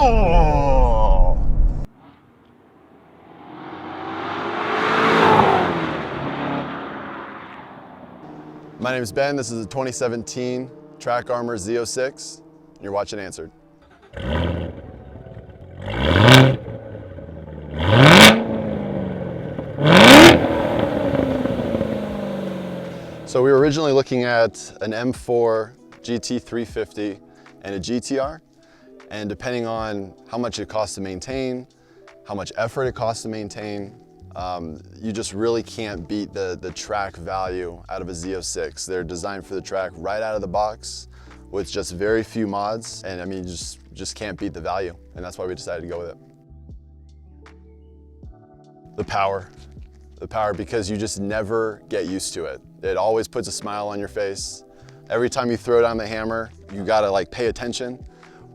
Oh! My name is Ben. This is a 2017 Track Armor Z06. And you're watching Answered. So we were originally looking at an M4 GT350 and a GTR. And depending on how much it costs to maintain, how much effort it costs to maintain, you just really can't beat the track value out of a Z06. They're designed for the track right out of the box with just very few mods. And I mean, you just can't beat the value. And that's why we decided to go with it. The power, because you just never get used to it. It always puts a smile on your face. Every time you throw down the hammer, you gotta like pay attention.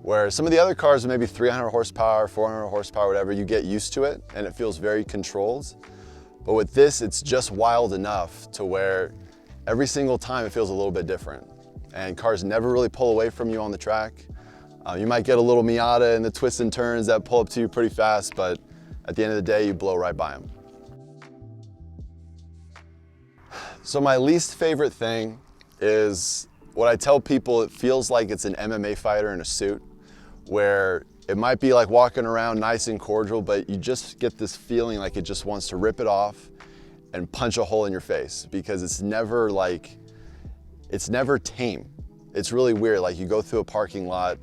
Where some of the other cars are maybe 300 horsepower, 400 horsepower, whatever, you get used to it and it feels very controlled. But with this, it's just wild enough to where every single time it feels a little bit different. And cars never really pull away from you on the track. You might get a little Miata in the twists and turns that pull up to you pretty fast, but at the end of the day, you blow right by them. So my least favorite thing is what I tell people, it feels like it's an MMA fighter in a suit, where it might be like walking around nice and cordial, but you just get this feeling like it just wants to rip it off and punch a hole in your face, because it's never tame. It's really weird. Like you go through a parking lot,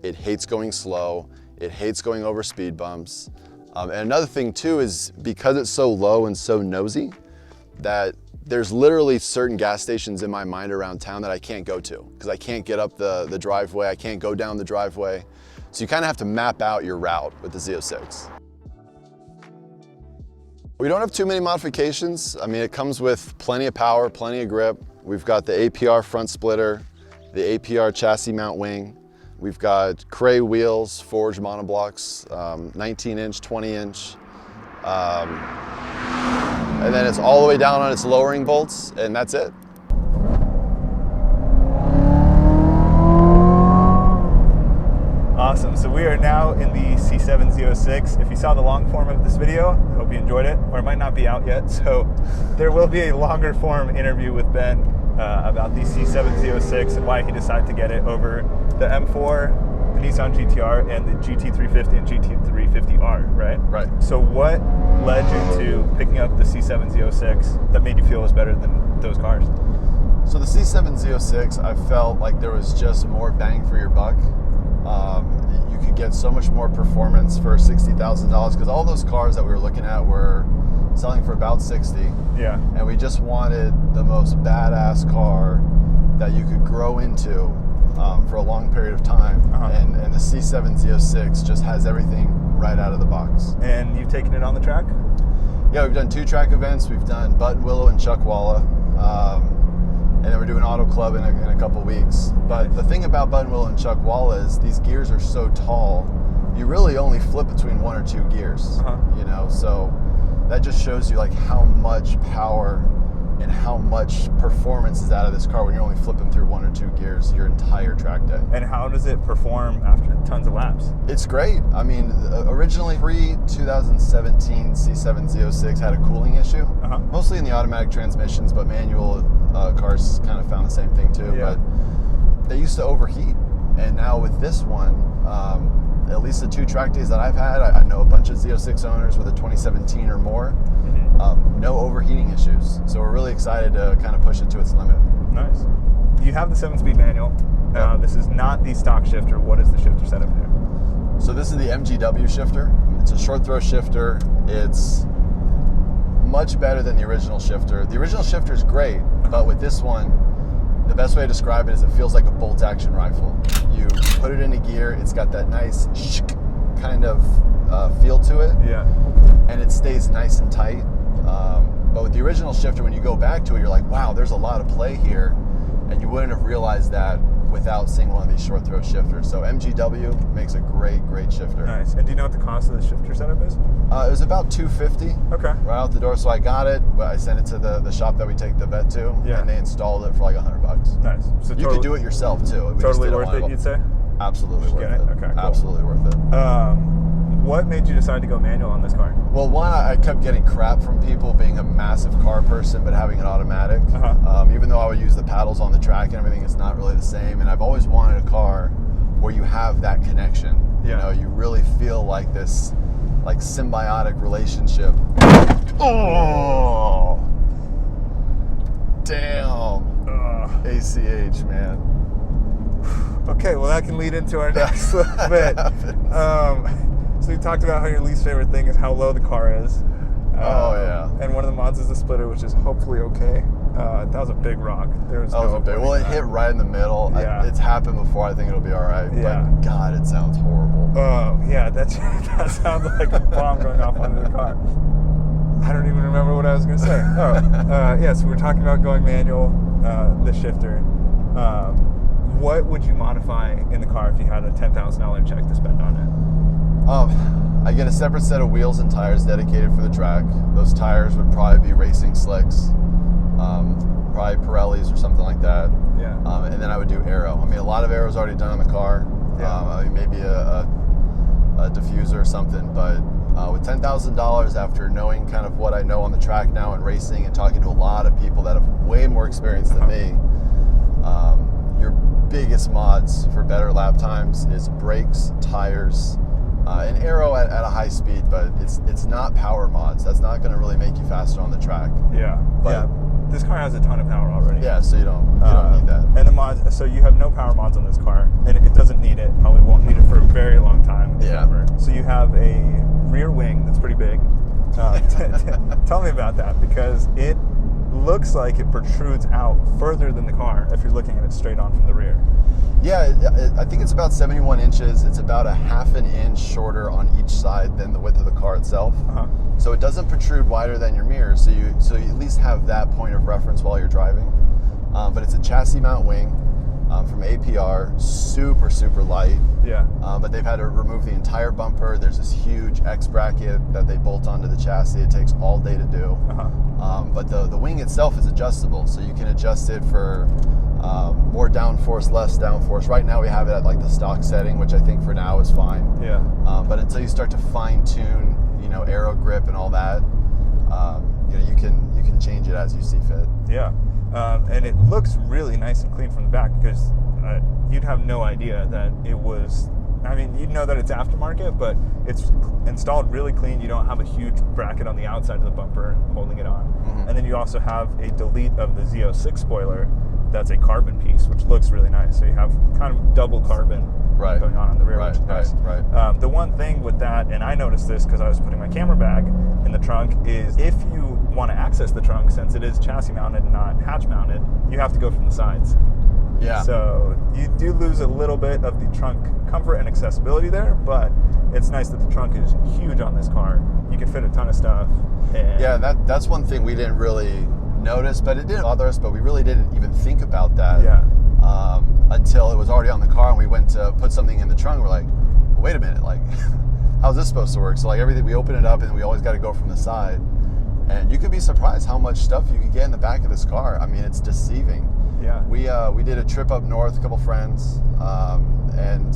it hates going slow, it hates going over speed bumps. And another thing too is because it's so low and so nosy, that there's literally certain gas stations in my mind around town that I can't go to because I can't get up the driveway, I can't go down the driveway. So you kind of have to map out your route with the Z06. We don't have too many modifications. I mean, it comes with plenty of power, plenty of grip. We've got the APR front splitter, the APR chassis mount wing. We've got Cray wheels, forged monoblocks, 19-inch, 20-inch. And then it's all the way down on its lowering bolts, and that's it. Awesome, so we are now in the C7 Z06. If you saw the long form of this video, I hope you enjoyed it, or it might not be out yet, so there will be a longer form interview with Ben about the C7 Z06 and why he decided to get it over the M4, the Nissan GTR, and the GT350 and GT350R, right? Right. So what led you to picking up the C7 Z06 that made you feel it was better than those cars? So the C7 Z06, I felt like there was just more bang for your buck. You could get so much more performance for $60,000 because all those cars that we were looking at were selling for about 60. Yeah. And we just wanted the most badass car that you could grow into for a long period of time. And the C7 Z06 just has everything right out of the box. And you've taken it on the track? Yeah, we've done 2 track events. We've done Buttonwillow and Chuckwalla. And then we're doing Auto Club in a couple weeks. But the thing about Buttonwillow and Chuckwalla is these gears are so tall, you really only flip between 1 or 2 gears. You know, so that just shows you like how much power and how much performance is out of this car when you're only flipping through 1 or 2 gears your entire track day. And how does it perform after tons of laps? It's great. I mean, originally pre-2017 C7 Z06 had a cooling issue, mostly in the automatic transmissions, but manual cars kind of found the same thing too. Yeah. But they used to overheat, and now with this one, at least the 2 track days that I've had, I know a bunch of Z06 owners with a 2017 or more, no overheating issues. So we're really excited to kind of push it to its limit. Nice. You have the 7-speed manual. This is not the stock shifter. What is the shifter setup there? So this is the MGW shifter. It's a short throw shifter. It's much better than the original shifter. The original shifter is great, but with this one, the best way to describe it is it feels like a bolt action rifle. You put it into gear, it's got that nice kind of feel to it. Yeah. And it stays nice and tight. But with the original shifter, when you go back to it, you're like, wow, there's a lot of play here. And you wouldn't have realized that without seeing one of these short throw shifters. So MGW makes a great shifter. Nice. And do you know what the cost of the shifter setup is? It was about $250. Okay. Right out the door. So I got it, but I sent it to the shop that we take the Vette to, and they installed it for like $100. Nice. So you could do it yourself too. Totally worth it, you'd say? Absolutely worth it. Okay, cool. Absolutely worth it. What made you decide to go manual on this car? Well, one, I kept getting crap from people being a massive car person, but having an automatic. Even though I would use the paddles on the track and everything, it's not really the same. And I've always wanted a car where you have that connection. You know, you really feel like this, like symbiotic relationship. Oh, damn. ACH, man. Okay, well that can lead into our next little bit. So we talked about how your least favorite thing is how low the car is. And one of the mods is the splitter, which is hopefully okay. That was a big rock. Well, it hit right in the middle. Yeah. It's happened before. I think it'll be all right. Yeah. But God, it sounds horrible. Oh, yeah, that sounds like a bomb going off under the car. I don't even remember what I was going to say. Yeah, so we're talking about going manual, the shifter. What would you modify in the car if you had a $10,000 check to spend on it? I get a separate set of wheels and tires dedicated for the track. Those tires would probably be racing slicks, probably Pirellis or something like that. Yeah. And then I would do aero. I mean, a lot of aero's already done on the car. Yeah. I mean, maybe a diffuser or something, but with $10,000, after knowing kind of what I know on the track now and racing and talking to a lot of people that have way more experience than me, your biggest mods for better lap times is brakes, tires, and aero at a high speed, but it's not power mods. That's not going to really make you faster on the track. Yeah, but this car has a ton of power already. Yeah, so you don't need that. And the mods, so you have no power mods on this car, and it doesn't need it. Probably won't need it for a very long time. Yeah. Ever. So you have a rear wing that's pretty big. Tell me about that, because it looks like it protrudes out further than the car if you're looking at it straight on from the rear. Yeah, I think it's about 71 inches. It's about a half an inch shorter on each side than the width of the car itself. So it doesn't protrude wider than your mirror, so you at least have that point of reference while you're driving. But it's a chassis mount wing from APR, super, super light. Yeah. But they've had to remove the entire bumper. There's this huge X bracket that they bolt onto the chassis. It takes all day to do. But the wing itself is adjustable, so you can adjust it for more downforce, less downforce. Right now we have it at like the stock setting, which I think for now is fine. Yeah. But until you start to fine tune, aero grip and all that, you can change it as you see fit. Yeah. And it looks really nice and clean from the back, because you'd have no idea that it was. I mean, you'd know that it's aftermarket, but it's installed really clean. You don't have a huge bracket on the outside of the bumper holding it on. And then you also have a delete of the Z06 spoiler that's a carbon piece, which looks really nice. So you have kind of double carbon going on the rear, which is nice. The one thing with that, and I noticed this because I was putting my camera bag in the trunk, is if you want to access the trunk, since it is chassis mounted and not hatch mounted, you have to go from the sides. Yeah. So you do lose a little bit of the trunk comfort and accessibility there, but it's nice that the trunk is huge on this car. You can fit a ton of stuff. And yeah, that's one thing we didn't really notice, but it didn't bother us, but we really didn't even think about that until it was already on the car and we went to put something in the trunk. We're like, well, wait a minute, like, how's this supposed to work? So like everything, we open it up and we always got to go from the side. And you could be surprised how much stuff you can get in the back of this car. I mean, it's deceiving. Yeah. We did a trip up north, a couple friends, and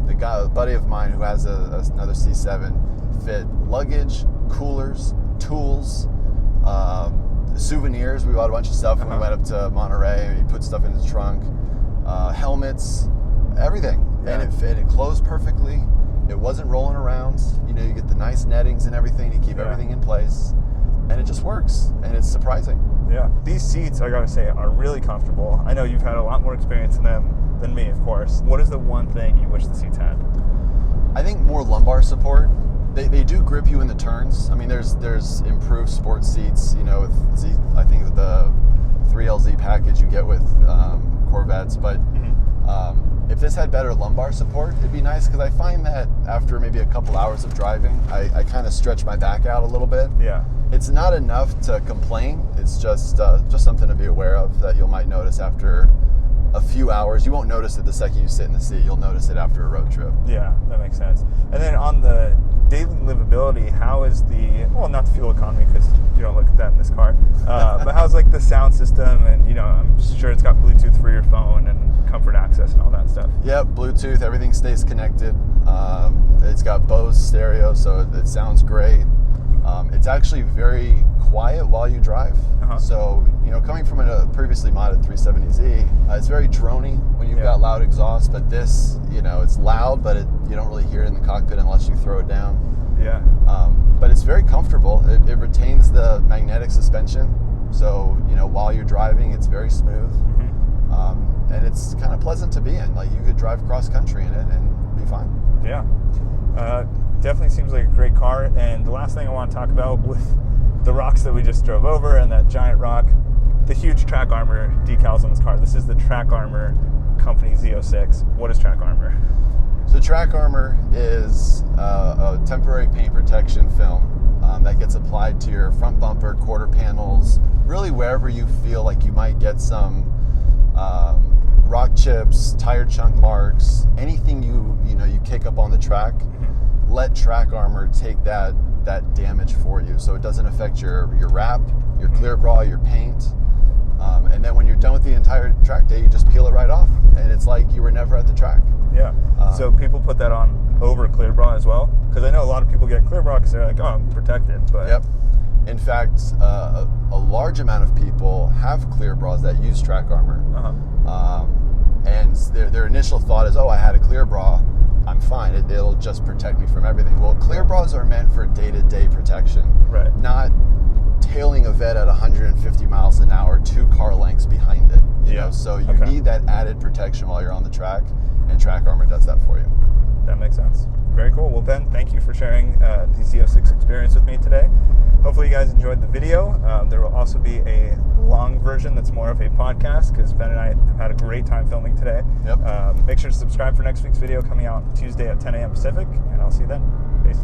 a buddy of mine who has another C7 fit luggage, coolers, tools, souvenirs. We bought a bunch of stuff when we went up to Monterey, and he put stuff in his trunk, helmets, everything. Yeah. And it closed perfectly. It wasn't rolling around. You get the nice nettings and everything to keep everything in place. And it just works, and it's surprising. Yeah, these seats, I gotta say, are really comfortable. I know you've had a lot more experience in them than me, of course. What is the one thing you wish the seats had? I think more lumbar support. They do grip you in the turns. I mean, there's improved sports seats, with I think with the 3LZ package you get with Corvettes, but if this had better lumbar support, it'd be nice, because I find that after maybe a couple hours of driving, I kind of stretch my back out a little bit. Yeah. It's not enough to complain. It's just something to be aware of that you might notice after a few hours. You won't notice it the second you sit in the seat. You'll notice it after a road trip. Yeah, that makes sense. And then on the daily livability, how is not the fuel economy, because you don't look at that in this car, but how's like the sound system? And I'm sure it's got Bluetooth for your phone and comfort access and all that stuff. Yep, Bluetooth, everything stays connected. It's got Bose stereo, so it sounds great. It's actually very quiet while you drive. So, you know, coming from a previously modded 370Z, it's very drony when you've got loud exhaust, but this, you know, it's loud, but you don't really hear it in the cockpit unless you throw it down. Yeah. But it's very comfortable. It retains the magnetic suspension, so, you know, while you're driving, it's very smooth. And it's kind of pleasant to be in. Like, you could drive cross country in it and be fine. Yeah. Definitely seems like a great car. And the last thing I want to talk about with the rocks that we just drove over and that giant rock, the huge track armor decals on this car. This is the Track Armor Company Z06. What is Track Armor? So Track Armor is a temporary paint protection film that gets applied to your front bumper, quarter panels, really wherever you feel like you might get some rock chips, tire chunk marks, anything you know you kick up on the track. Let Track Armor take that damage for you, so it doesn't affect your wrap, your clear bra, your paint. And then when you're done with the entire track day, you just peel it right off, and it's like you were never at the track. Yeah. So people put that on over clear bra as well, because I know a lot of people get clear bra because they're like, oh, I'm protected. But yep. In fact, a large amount of people have clear bras that use Track Armor, and their initial thought is, oh, I had a clear bra, I'm fine. It'll just protect me from everything. Well, clear bras are meant for day-to-day protection, right? Not tailing a Vette at 150 miles an hour, 2 car lengths behind it. You know, so you need that added protection while you're on the track, and Track Armor does that for you. That makes sense. Very cool. Well, Ben, thank you for sharing the Z06 experience with me today. Hopefully you guys enjoyed the video. There will also be a long version that's more of a podcast, because Ben and I have had a great time filming today. Make sure to subscribe for next week's video coming out Tuesday at 10 a.m. Pacific, and I'll see you then. Peace.